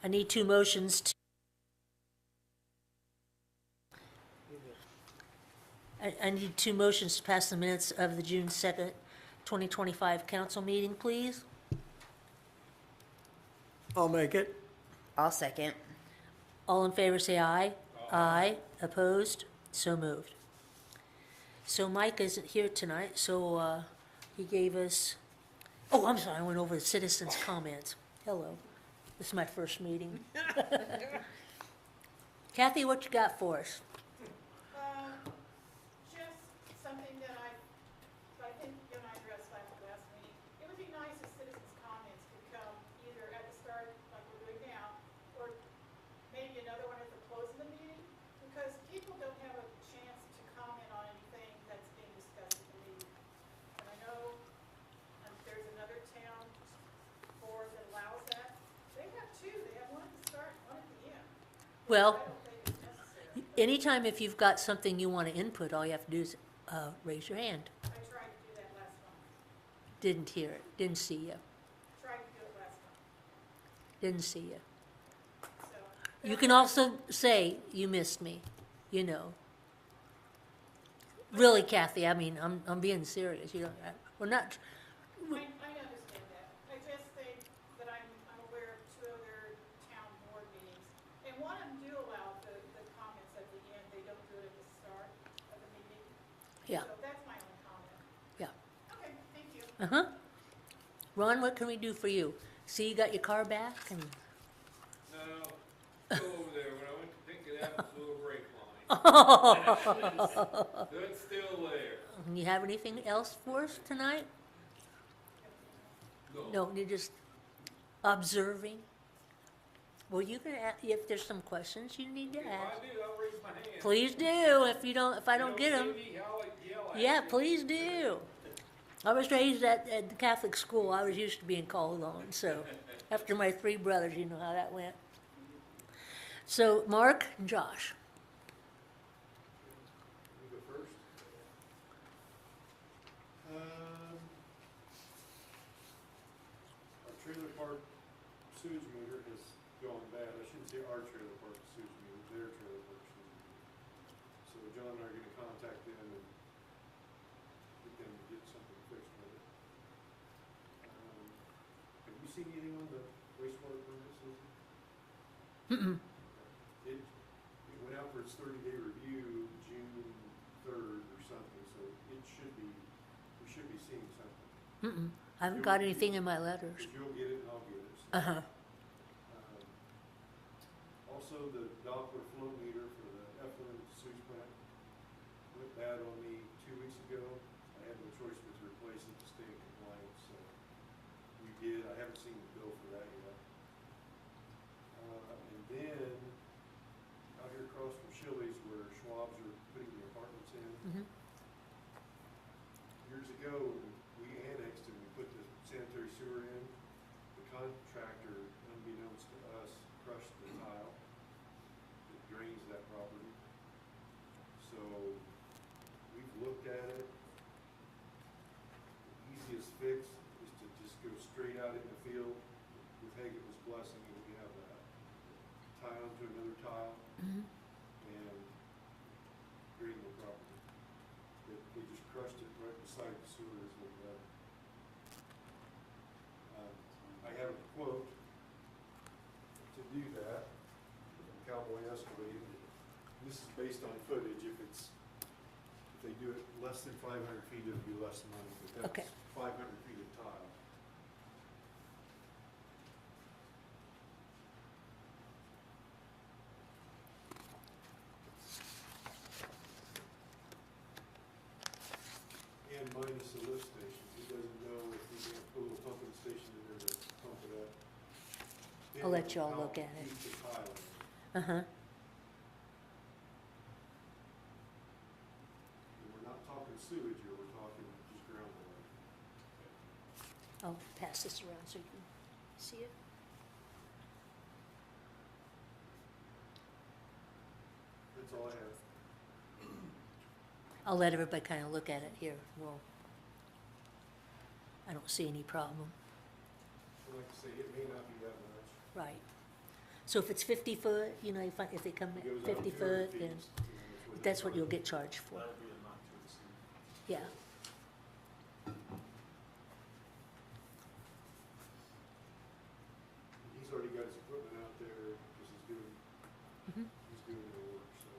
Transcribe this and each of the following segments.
I need two motions to. I need two motions to pass the minutes of the June 2nd, 2025 council meeting, please. I'll make it. I'll second. All in favor, say aye. Aye. Opposed? So moved. So Mike isn't here tonight, so he gave us, oh, I'm sorry, I went over the citizens' comments. Hello. This is my first meeting. Kathy, what you got for us? Just something that I think you and I addressed last meeting. It would be nice if citizens' comments could come either at the start, like we're doing now, or maybe another one at the close of the meeting, because people don't have a chance to comment on anything that's being discussed at the meeting. And I know there's another town board that allows that. They have two. They have one at the start, one at the end. Well, I don't think it's necessary. anytime if you've got something you want to input, all you have to do is raise your hand. I tried to do that last month. Didn't hear it, didn't see you, Tried to do it last month. didn't see you. So. You can also say, you missed me, you know. Really, Kathy, I mean, I'm being serious, you know, we're not, I understand that. I just think that I'm aware of two other town board meetings, and one of them do allow the comments at the end. They don't do it at the start of the meeting. yeah, So that's my only comment. yeah. Okay, thank you. Uh-huh. Ron, what can we do for you? See, you got your car back and, No, still over there. When I went to pick it up, it blew a brake line. So it's still there. you have anything else for us tonight? No, you're just observing? Well, you can, if there's some questions you need to If ask, I do, I'll raise my hand. please do, if I don't get them. You see me, I'll yell at Yeah, you. please do. I was raised at the Catholic school. I was used to being called on, so after my three brothers, you know how that went. So, Mark and Josh. You go first. Our trailer park sewage meter has gone bad. I shouldn't say our trailer park sewage meter, their trailer park sewage meter. So John and I are gonna contact them and get them to get something fixed with it. Have you seen anything on the wastewater permit, Susan? Mm-mm. It went out for its 30-day review June 3rd or something, so we should be seeing something. Mm-mm. I haven't got anything in my letters. If you'll get it and I'll get it. So. Uh-huh. Also, the Doppler flow meter for the effluent sewage plant went bad on me 2 weeks ago. I had no choice but to replace it to stay in compliance, so we did. I haven't seen the bill for that yet. And then, out here across from Shilly's where Schwab's are putting the apartments in, Mm-hmm. years ago, we annexed and we put the sanitary sewer in. The contractor, unbeknownst to us, crushed the tile that drains that property. So we've looked at it. The easiest fix is to just go straight out in the field with Hagen's blessing, and we have a tile into another tile Mm-hmm. and drain the property. They just crushed it right beside the sewer is what that. I have a quote to do that from Cowboy Excavating. This is based on footage. If they do it less than 500 feet, it'll be less money, but Okay. that's 500 feet of tile. And minus the lift station. He doesn't know if he's gonna put a little pumping station in there to pump it up. I'll let And y'all how look at it. deep the tile is. Uh-huh. And we're not talking sewage here, we're talking just groundwater. I'll pass this around so you can see it. That's all I have. I'll let everybody kind of look at it here. Well, I don't see any problem. Like I say, it may not be that much. Right. So if it's 50 foot, you know, if they come It goes at out 50 200 foot, feet, then you know, that's what they you'll charge. get charged for. That'll be a not to exceed. Yeah. He's already got his equipment out there, because Mhm. he's doing the work, so.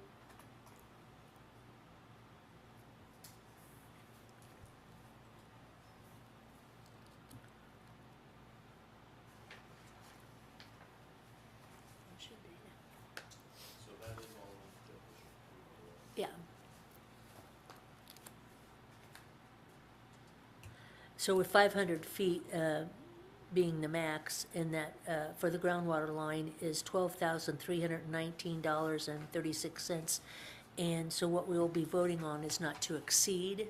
So that is all that we should do. Yeah. So with 500 feet being the max, and that for the groundwater line is $12,319.36. And so what we will be voting on is not to exceed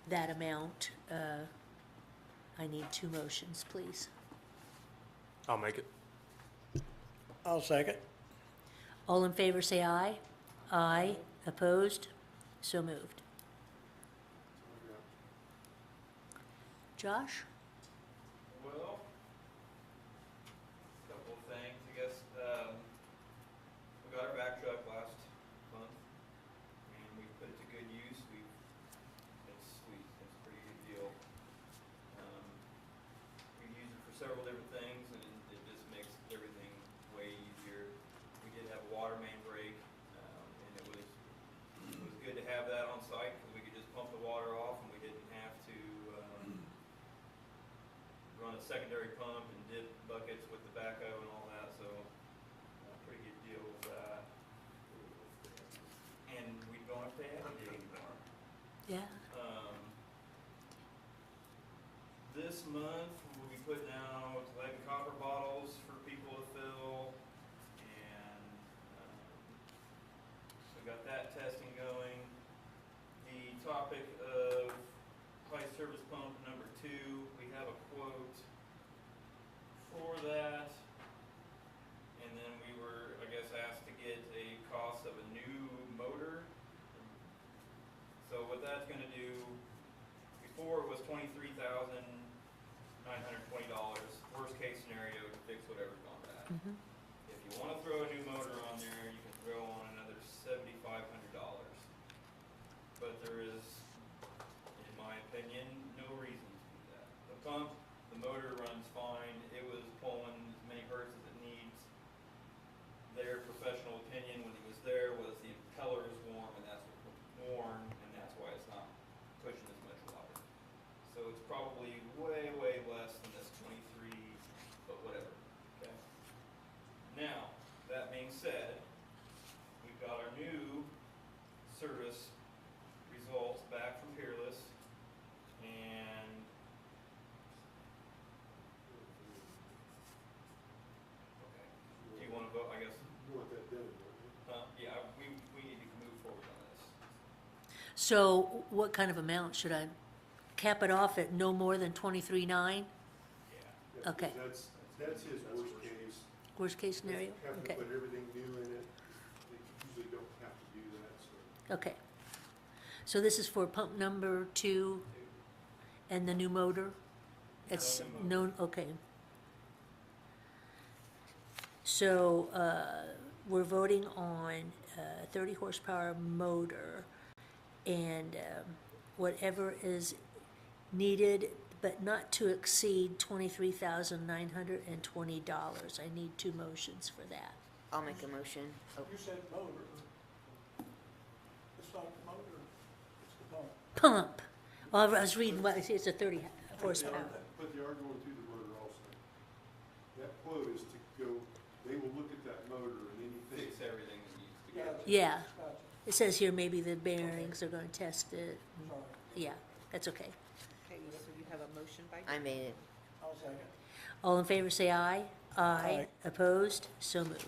that amount. I need 2 motions, please. I'll make it. I'll second. All in favor, say aye. Aye. Opposed? So moved. Josh? Well, couple of things, I guess. We got our back truck last month, and we put it to good use. It's sweet, it's a pretty good deal. We use it for several different things, and it just makes everything way easier. We did have a water main break, and it was good to have that on site, because we could just pump the water off, and we didn't have to, run a secondary pump and dip buckets with the backhoe and all that, so pretty good deal with that. And we don't have to add it anymore. Yeah. This month, we'll be putting out lead and copper bottles for people to fill, and we got that testing going. The topic of high service pump number 2, we have a quote for that. And then we were, I guess, asked to get a cost of a new motor. So what that's gonna do, before it was $23,920, worst case scenario to fix whatever's gone bad. Mhm. If you wanna throw a new motor on there, you can throw on another $7,500. But there is, in my opinion, no reason to do that. The pump, the motor runs fine, it was pulling as many hertz as it needs. Their professional opinion when he was there was the impeller is warm, and that's worn, and that's why it's not pushing as much water. So it's probably way, way less than this 23, but whatever, okay? Now, that being said, we've got our new service results back from Peerless, and okay, do you wanna vote, I guess? You want that done, don't you? Yeah, we need to move forward on this. So what kind of amount should I cap it off at? No more than 23.9? Yeah. Yeah, Okay. because that's his worst case. Worst case scenario? Have to Okay. put everything new in it. They usually don't have to do that, so. Okay. So this is for pump number 2 and the new motor? It's No new known, okay. So, we're voting on 30 horsepower motor and whatever is needed, but not to exceed $23,920. I need 2 motions for that. I'll make a motion. Oh, You said motor. It's not the motor, it's the pump. Pump. Well, I was reading what, it's a 30 horsepower. But they are going through the motor also. That quote is to go, they will look at that motor and anything. Fix everything that needs to go. Yeah. Gotcha, It says here maybe the bearings, they're gonna test it. sorry. Yeah, that's okay. okay, so you have a motion by? I made it. I'll second. All in favor, say aye. Aye. Opposed? So moved.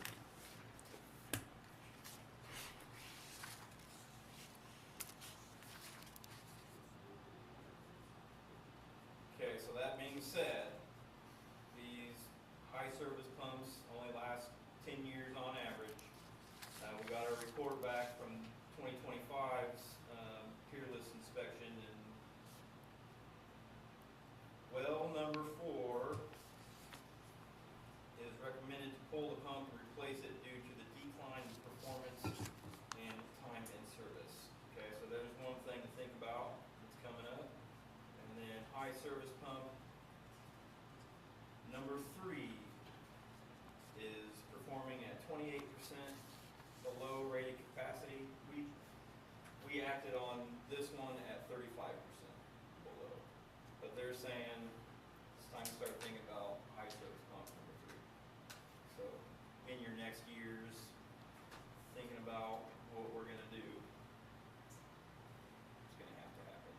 Okay, so that being said, these high service pumps only last 10 years on average. We got our report back from 2025's Peerless inspection, and well number 4 is recommended to pull the pump and replace it high service pump. Number 3 is performing at 28% below rated capacity. We acted on this one at 35% below, but they're saying it's time to start thinking about high service pump number 3. So in your next years, thinking about what we're gonna do, it's gonna have to happen.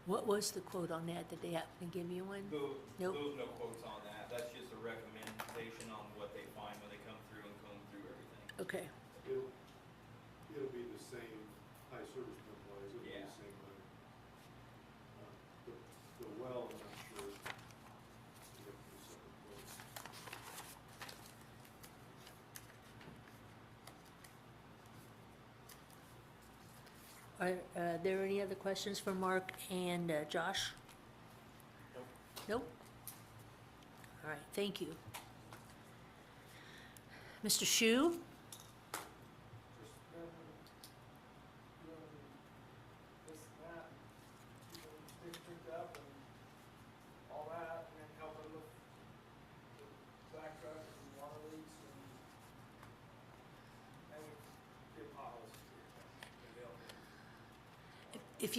What was the quote on that? Did they happen to give you one? Nope. Those no quotes on that. That's just a recommendation on what they find when they come through and comb through everything. Okay, It'll be the same high service pump wise, it'll be Yeah. the same money. The well, I'm not sure. You have to do separate quotes. are there any other questions for Mark and Josh? Nope. All right, thank you. Mr. Shu? Just doing this and that, keeping things picked up and all that, and then helping with the back truck and water leaks and get potholes. If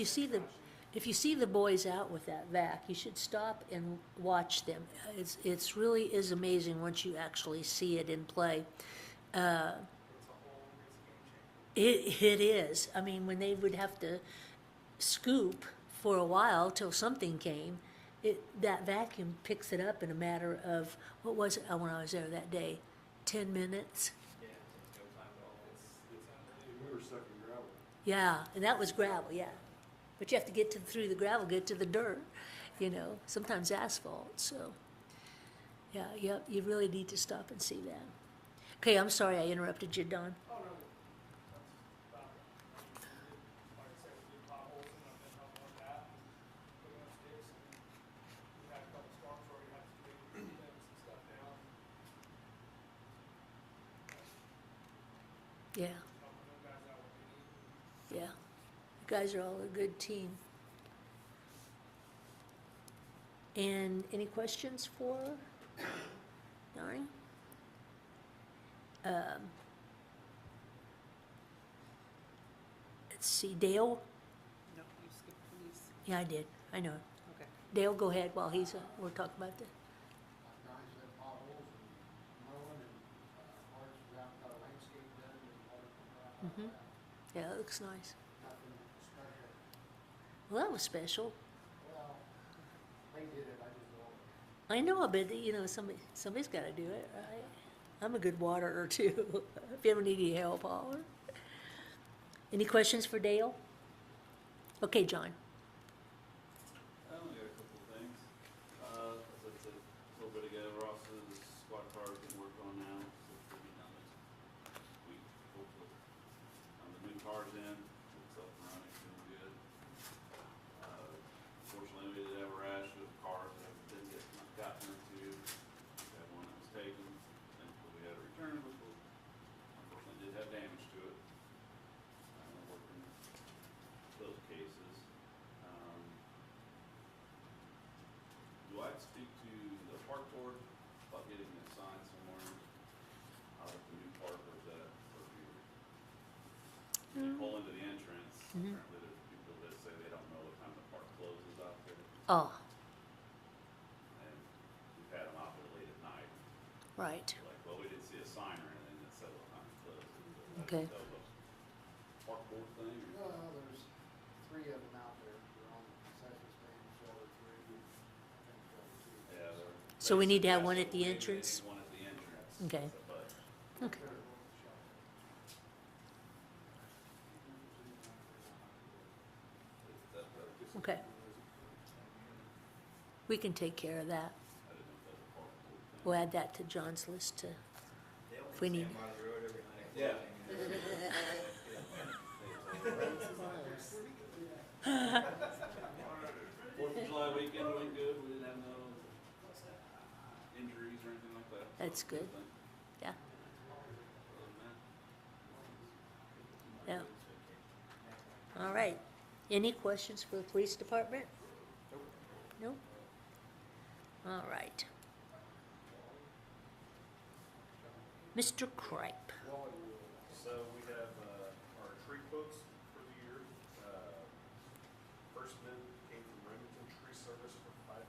you see the boys out with that vac, you should stop and watch them. It's really is amazing once you actually see it in play. It is. I mean, when they would have to scoop for a while till something came, that vacuum picks it up in a matter of, what was it when I was there that day? 10 minutes? Yeah, it's no time at all. We were sucking gravel. Yeah, and that was gravel, yeah. But you have to get through the gravel, get to the dirt, sometimes asphalt, so. Yeah, you really need to stop and see that. Okay, I'm sorry I interrupted you, Don. Oh, no, that's about it. I mean, like I said, we did potholes and I've been helping with that, and putting up sticks, and we had a couple storms where we had to dig limbs and stuff down. Yeah, Helping them guys out what they need. yeah. You guys are all a good team. And any questions for Donnie? Let's see, Dale? No, you skipped police. Yeah, I did, I know. Okay. Dale, go ahead while we're talking about that. Guys have potholes and mowing and parts around, got a landscape done and water from Mhm. Yeah, it looks nice. Nothing special. Well, that was special. Well, they did it, I just don't. I know, but somebody's got to do it, right? I'm a good waterer too. If you ever need any help, holler. Any questions for Dale? Okay, John. I only got a couple of things. As I said a little bit ago, Ross's squad car is getting worked on now, so it should be done this week, hopefully. The new car's in, it's up and running, doing good. Fortunately, we did have a rash of cars that didn't get gotten into. We had one that was taken, thankfully we had a return, which was, unfortunately did have damage to it. Working those cases. Do I speak to the park board about getting a sign somewhere out at the new park, or is that for you? When you pull into the entrance, apparently there's people that say they don't know what time the park closes out there. Oh, And we've had them out there late at night. right. They're like, well, we didn't see a sign or anything that said what time it closes. Okay. That was a park board thing, or? Well, there's 3 of them out there, they're on the concession stand, shoulder 3, I think shoulder 2. Yeah, they're. So we need to have they one at the maybe they entrance? need one at the entrance. Okay. But Okay. They're on the shelter. Okay. We can take care of that. I didn't know if that was a park board thing. We'll add that to John's list to, They only If we need- stand by the road every night. Yeah. Fourth of July weekend went good, we didn't have no injuries or anything like that. so That's good. thing. yeah, Other than that, yeah. All right. Any questions for the police department? Nope. All right. Mr. Kripe. So we have our tree quotes for the year. First bid came from Remington Tree Service for $5,800.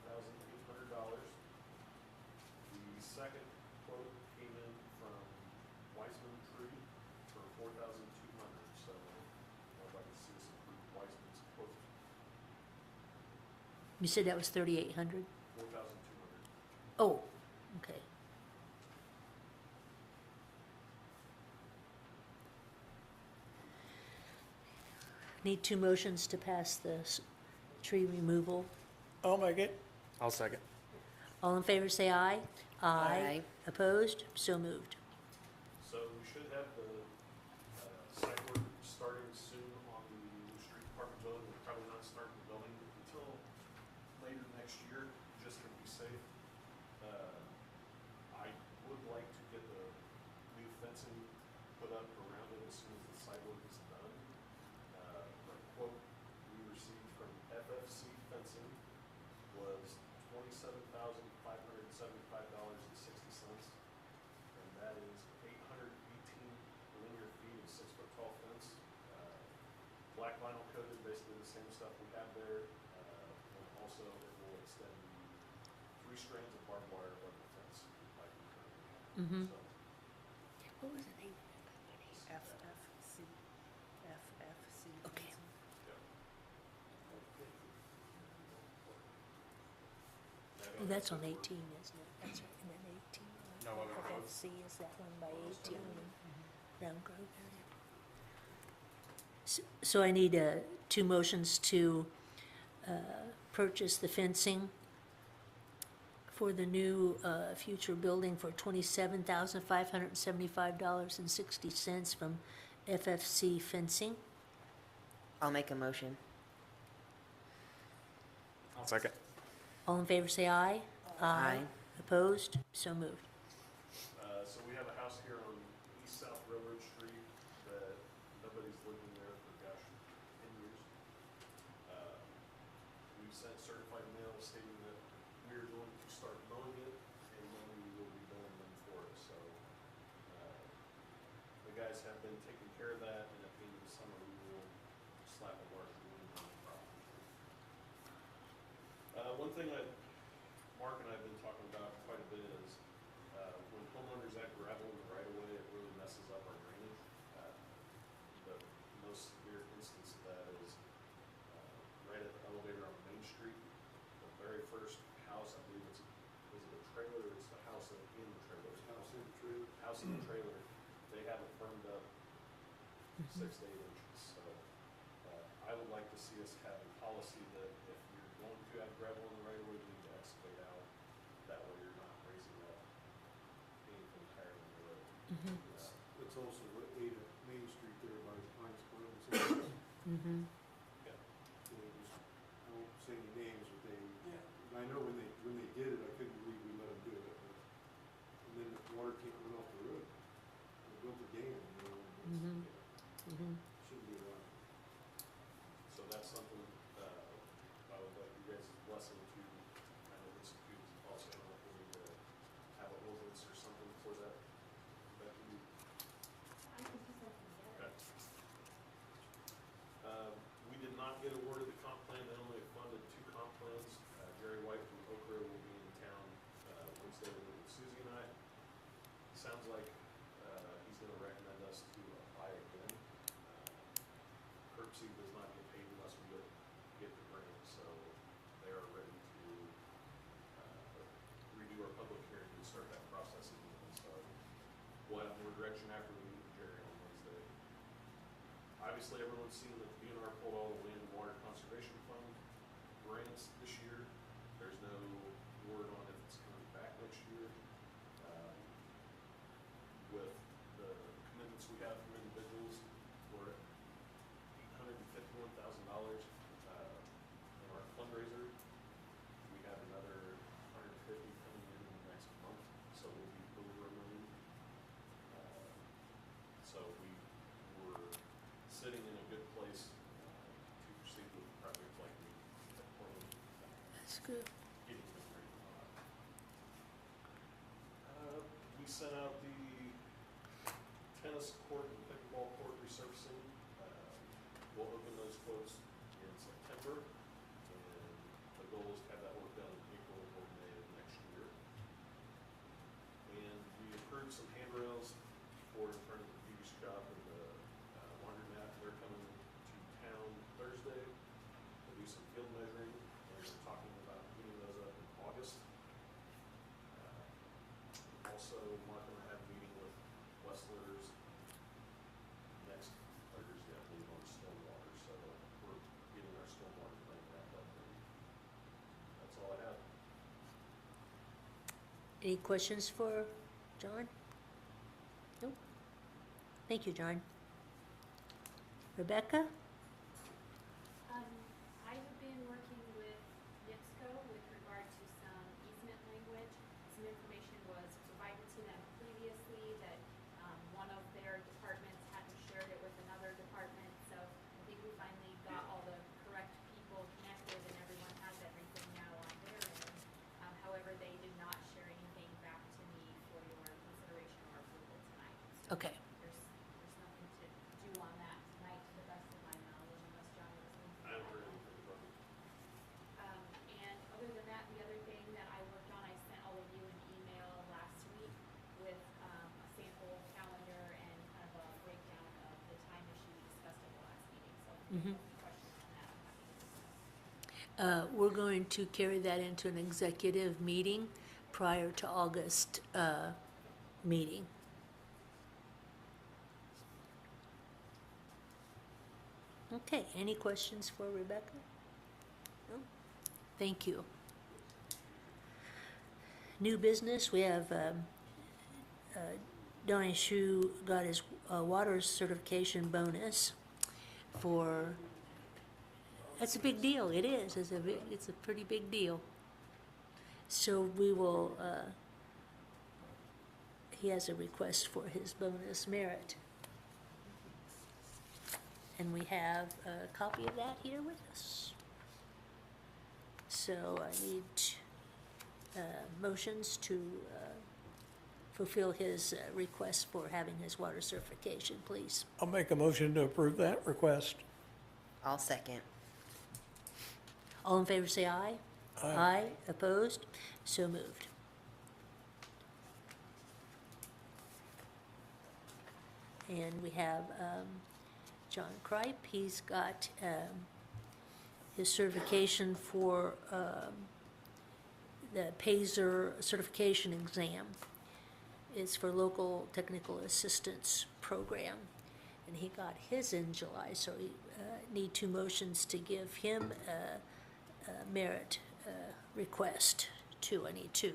The second quote came in from Weisman Tree for $4,200. So I'd like to see us approve Weisman's quote, You said that was 3,800? $4,200. Oh, okay. Need two motions to pass this tree removal. I'll make it. I'll second. All in favor, say aye. Aye. Opposed? So moved. So we should have the site work starting soon on the new street department building. We're probably not starting the building until later next year, just to be safe. I would like to get the new fencing put up around it as soon as the site work is done. The quote we received from FFC Fencing was $27,575.60. And that is 818 linear feet of 6-foot tall fence. Black vinyl coated, basically the same stuff we have there. And also it will extend the 3 strands of barbed wire above the fence like we currently have. Mhm. So, What was the name of that company? FFC, FFC. Okay. yeah. Oh, that's on 18, isn't it? That's right, and then 18. No other quotes? FFC is that one by 18 in Round Grove area. So I need two motions to purchase the fencing for the new future building for $27,575.60 from FFC Fencing. I'll make a motion. I'll second. All in favor, say aye. Aye. Opposed? So moved. So we have a house here on East South Railroad Street that nobody's living there for, gosh, 10 years. We've sent certified mail stating that we're going to start mowing it and then we will be billing them for it. So the guys have been taking care of that, and at the end of the summer we will slap a large lien on the property. One thing that Mark and I have been talking about quite a bit is when homeowners add gravel in the right of way, it really messes up our drainage. The most severe instance of that is right at the elevator on Main Street. The very first house, I believe is it a trailer, or it's the house in the trailer? House in the tree. House in the trailer, they have it firmed up 6 to 8 inches. So I would like to see us have a policy that if you're going to have gravel in the right of way, you need to excavate out. That way you're not raising up anything higher than the road. It's also what ate at Main Street there by Pines Point. Mm-hmm. Yeah. I won't say any names, but they, Yeah. I know when they did it, I couldn't believe we let them do it. And then the water can't run off the road. They built a dam, you know, and Mhm. it's, shouldn't be allowed. So that's something I would like you guys' blessing to kind of institute as a policy. I don't know if we need to have an ordinance or something for that. That can be. I can put that together. Okay. We did not get awarded the comp plan. They only funded 2 comp plans. Gary White from Oak Grove will be in town Wednesday with Susie and I. Sounds like he's going to recommend us to apply again. Curbsy does not get paid unless we get the grant, so they are ready to redo our public hearing and start that process again. So we'll have more direction after we meet with Jerry on Wednesday. Obviously, everyone's seen that the DNR pulled all the Land and Water Conservation Fund grants this year. There's no word on if it's coming back next year. With the commitments we have from individuals, we're at $851,000 in our fundraiser. We have another 150 coming in the next month, so we'll be over $1 million. So we were sitting in a good place to proceed with good. getting them ready to go out. We sent out the tennis court and pickleball court resurfacing. We'll open those quotes in September, and the goal is to have that work done in April or May of next year. And we approved some handrails for in front of the beauty shop and the laundromat. They're coming to town Thursday to do some field measuring, and we're talking about putting those up in August. Also, Mark and I have a meeting with Westlers next Thursday, I believe, on stormwater, so we're getting our stormwater plan wrapped up, and that's all I have. Any questions for John? Nope. Thank you, John. Rebecca? I have been working with NIPSCO with regard to some easement language. Some information was provided to them previously that one of their departments hadn't shared it with another department. So I think we finally got all the correct people connected and everyone has everything now on their end. However, they did not share anything back to me for your consideration or approval tonight. So Okay. There's nothing to do on that tonight to the best of my knowledge unless John was listening. I haven't heard anything from you. And other than that, the other thing that I worked on, I sent all of you an email last week with a sample calendar and kind of a breakdown of the time issue we discussed at the last meeting. So if you have any questions on that, I'm happy to discuss. We're going to carry that into an executive meeting prior to August meeting. Okay, any questions for Rebecca? No? Thank you. New business, we have Donnie Shu got his water certification bonus for, that's a big deal, it is, it's a pretty big deal. So we will, he has a request for his bonus merit. And we have a copy of that here with us. So I need motions to fulfill his request for having his water certification, please. I'll make a motion to approve that request. I'll second. All in favor say aye. Aye. Opposed? So moved. And we have John Kripe. He's got his certification for the PASER certification exam. It's for local technical assistance program. And he got his in July, so we need two motions to give him a merit request. I need two.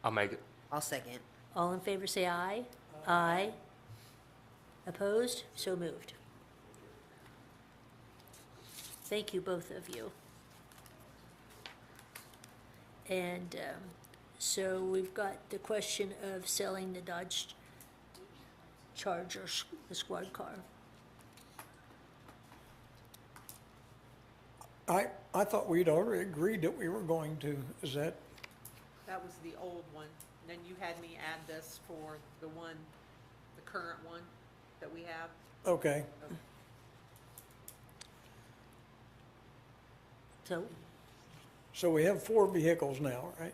I'll make it. I'll second. All in favor say aye. Aye. Opposed? So moved. Thank you, both of you. And so we've got the question of selling the Dodge Charger, the squad car. I thought we'd already agreed that we were going to, is that, That was the old one. Then you had me add this for the one, the current one that we have. okay. So, So we have 4 vehicles now, right?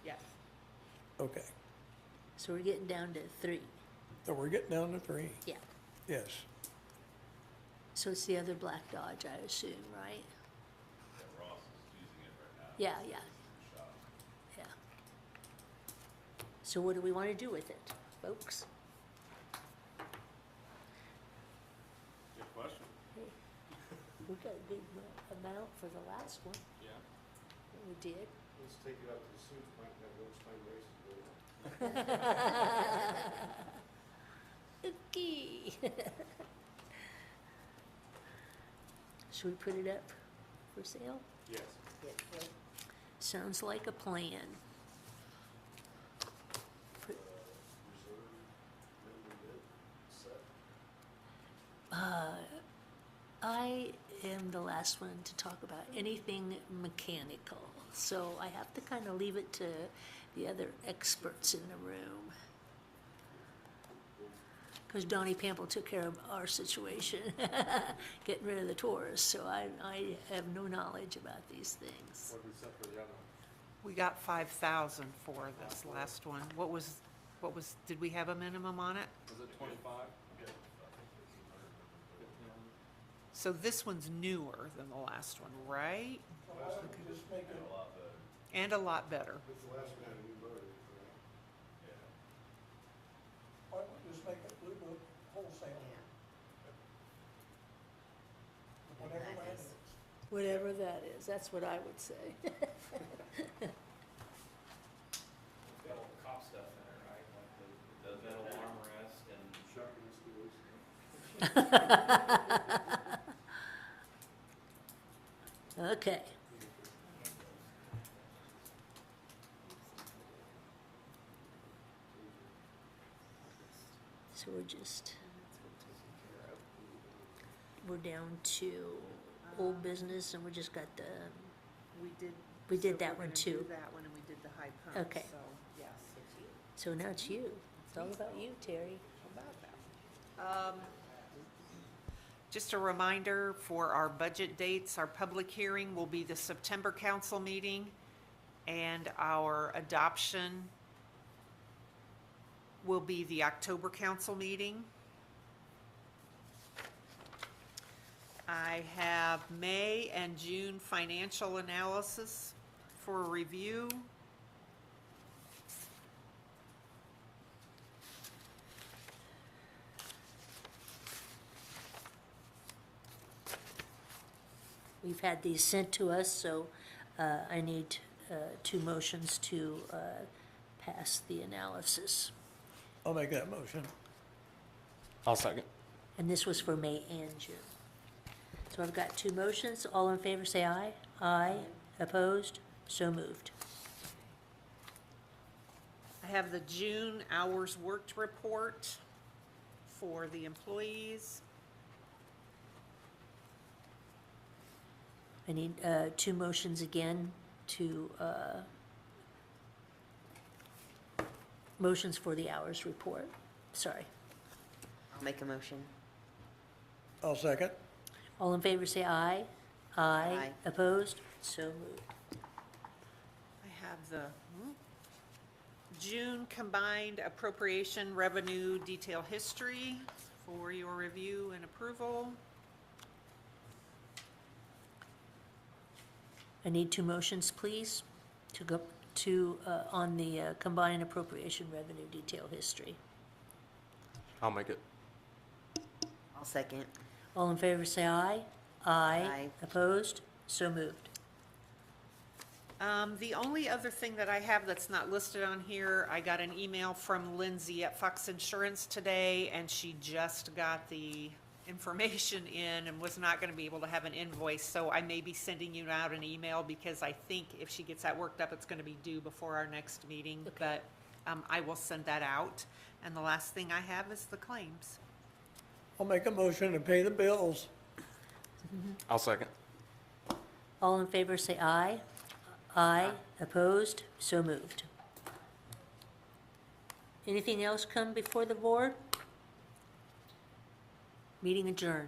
Yes. Okay. so we're getting down to 3. So we're getting down to 3. Yeah. Yes. So it's the other black Dodge, I assume, right? Yeah, Ross is using it right now. Yeah, yeah, In the shop. yeah. So what do we want to do with it, folks? Good question. We got a good amount for the last one. Yeah. We did. Let's take it out to the suits, might have lunchtime races going on. Okay. Should we put it up for sale? Yes. Sounds like a plan. Put- Reserve minimum bid set. I am the last one to talk about anything mechanical, so I have to kind of leave it to the other experts in the room. Because Donnie Pample took care of our situation, getting rid of the tourists, so I have no knowledge about these things. What did we set for the other one? We got 5,000 for this last one. What was, did we have a minimum on it? Was it 25? Okay. So this one's newer than the last one, right? So why don't we just make it, And a lot better. With the last one, we voted for that. why don't we just make it Blue Book wholesale? Whatever that is. Whatever that is, that's what I would say. Got all the cop stuff in it, right? Like the metal armrest and Shotgun stores. Okay. So we're down to old business and we just got the, We did. We did so that we're one gonna too. do that one and we did the high pump, Okay. so, yes. so now it's you. It's all about you, Terry. Just a reminder for our budget dates, our public hearing will be the September council meeting, and our adoption will be the October council meeting. I have May and June financial analysis for review. We've had these sent to us, so I need two motions to pass the analysis. I'll make that motion. I'll second. And this was for May and June. So I've got two motions. All in favor, say aye. Aye. Opposed? So moved. I have the June hours worked report for the employees. I need two motions again to, motions for the hours report. Sorry. I'll make a motion. I'll second. All in favor, say aye. Aye. Aye. Opposed? So moved. I have the June combined appropriation revenue detail history for your review and approval. I need two motions, please, to go to, on the combined appropriation revenue detail history. I'll make it. I'll second. All in favor, say aye. Aye. Aye. Opposed? So moved. The only other thing that I have that's not listed on here, I got an email from Lindsay at Fox Insurance today, and she just got the information in and was not gonna be able to have an invoice, so I may be sending you out an email, because I think if she gets that worked up, it's gonna be due before our next meeting, but, I will send that out. And the last thing I have is the claims. I'll make a motion to pay the bills. I'll second. All in favor, say aye. Aye. Opposed? So moved. Anything else come before the board? Meeting adjourned.